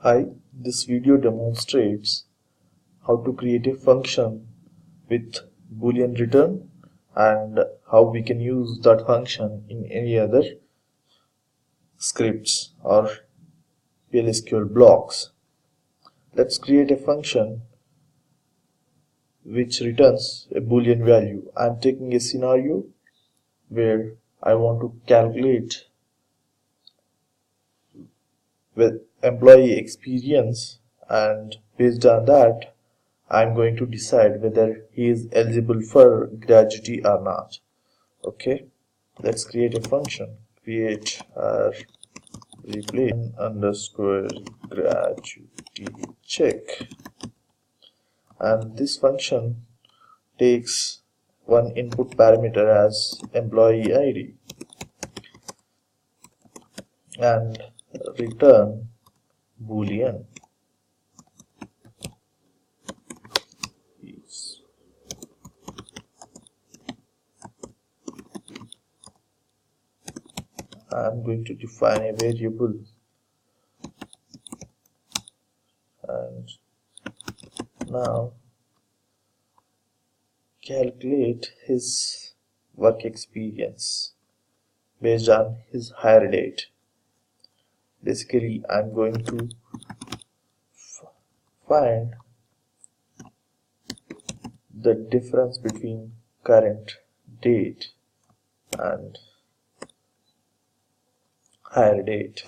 Hi, this video demonstrates how to create a function with Boolean return and how we can use that function in any other scripts or PLSQL blocks. Let's create a function which returns a Boolean value. I'm taking a scenario where I want to calculate with employee experience, and based on that I'm going to decide whether he is eligible for gratuity or not. Okay, let's create a function. Create replace underscore gratuity check, and this function takes one input parameter as employee ID and return Boolean. I'm going to define a variable and now calculate his work experience based on his hire date. Basically, I'm going to find the difference between current date and hire date.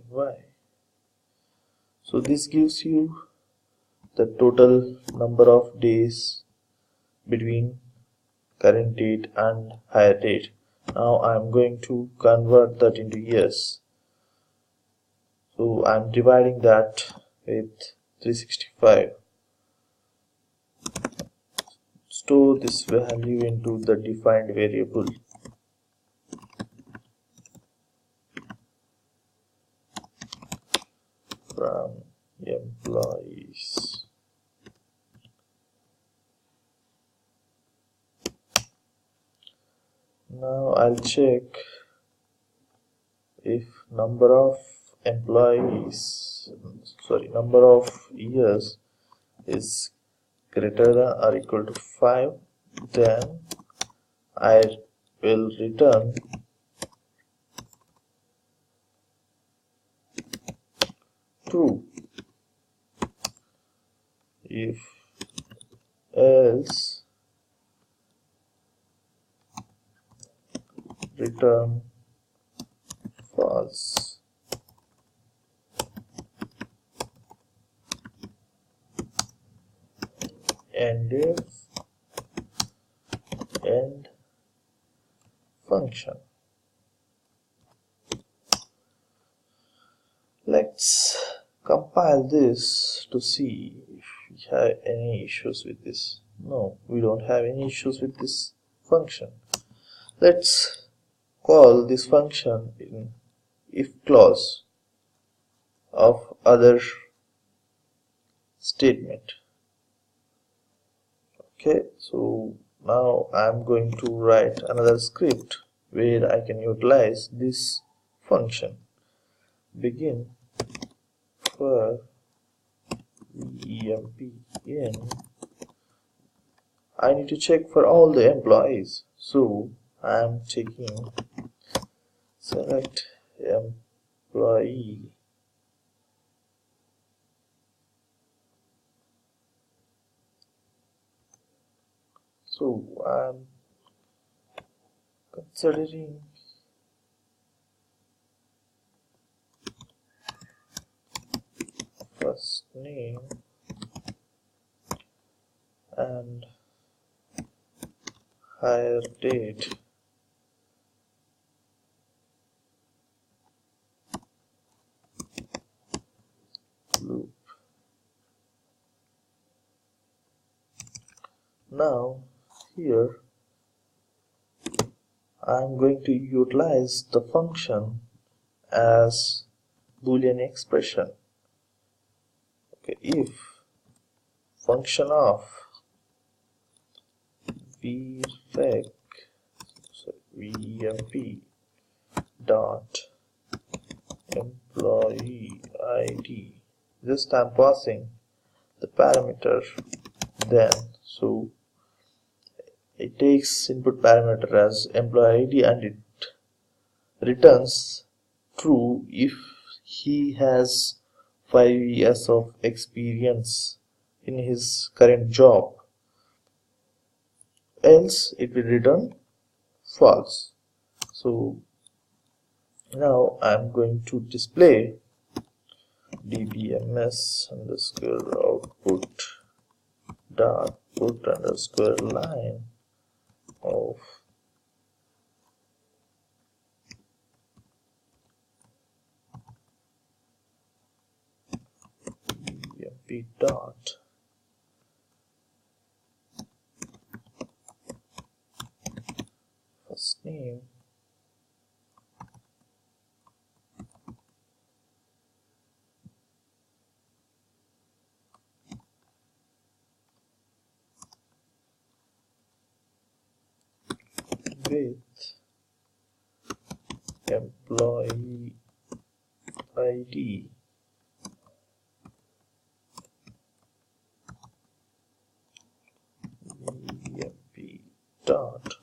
Y. So this gives you the total number of days between current date and hire date. Now I'm going to convert that into years. So I'm dividing that with 365. Store this value into the defined variable. From employees. Now I'll check if number of years is greater than or equal to 5, then I will return true. If else, return false. End function. Let's compile this to see if we have any issues with this. No, we don't have any issues with this function. Let's call this function in if clause of other statement. Okay, so now I'm going to write another script where I can utilize this function. Begin for empn. I need to check for all the employees, so I'm taking select employee so I'm considering first name and hire date. Loop. Now here I'm going to utilize the function as Boolean expression. Okay, if function of vrec vmp dot employee id. Just I'm passing the parameter then, so it takes input parameter as employee id and it returns true if he has 5 years of experience in his current job, else it will return false. So now I'm going to display dbms underscore output dot put underscore line of vmp dot first name with employee id vmp dot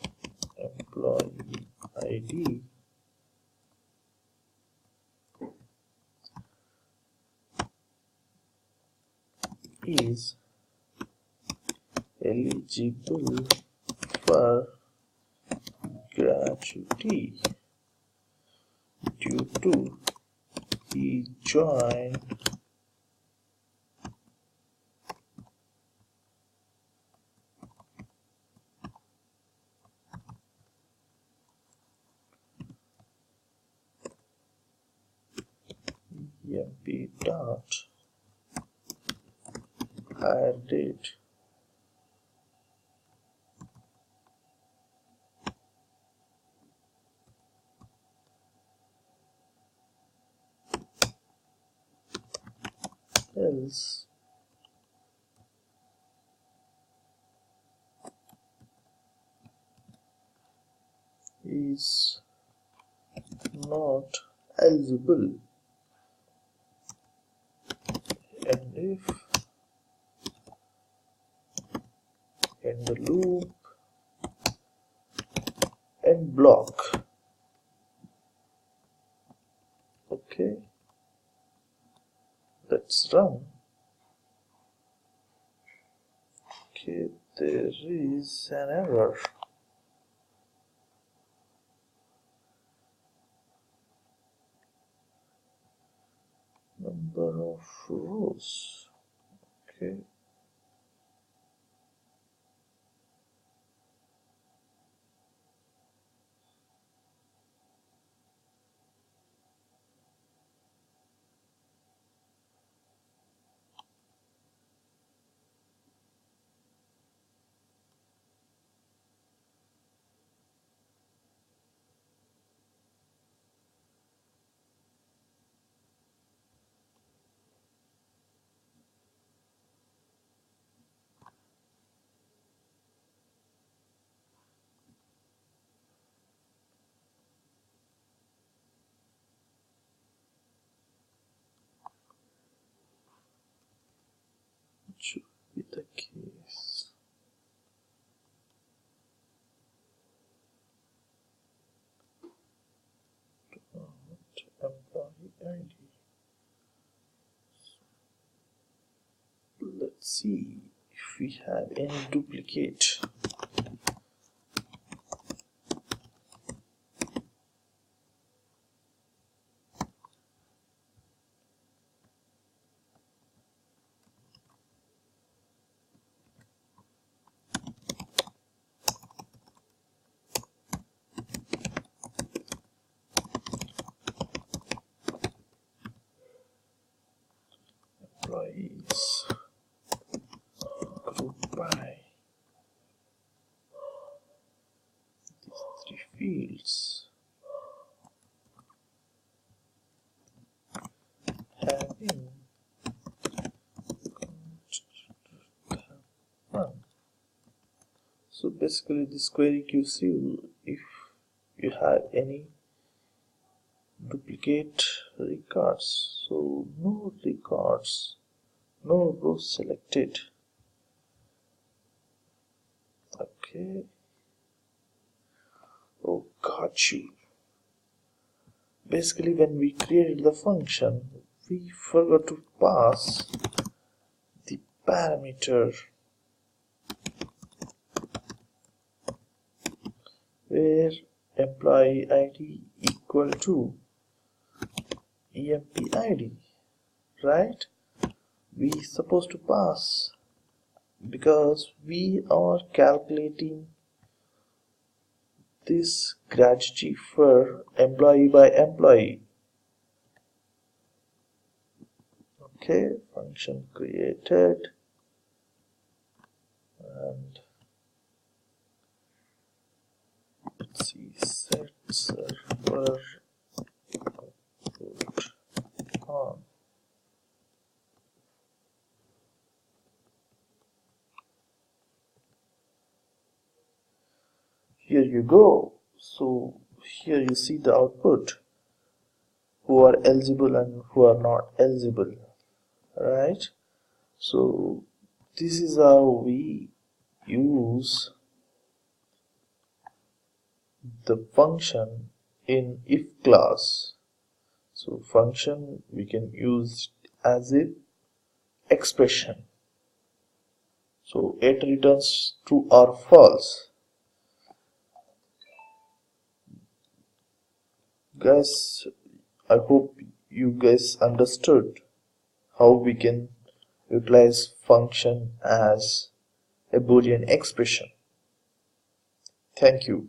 employee id is eligible for gratuity due to he joined emp dot hire date else is not eligible, and if in the loop and block. Okay, let's run. Okay, there is an error. Number of rows. Okay, it should be the case. Employee ID. Let's see if we have any duplicate. Employees group by So basically this query gives you if you have any duplicate records. So no records, no rows selected. Okay. Oh, got you. Basically when we created the function, we forgot to pass the parameter where employee ID equal to emp ID, right? We supposed to pass because we are calculating this gratuity for employee by employee. Okay, function created, and let's see, set server output on. Here you go. So here you see the output, who are eligible and who are not eligible, right? So this is how we use the function in if class. So function we can use as a expression. So it returns true or false. Guys, I hope you guys understood how we can utilize function as a Boolean expression. Thank you.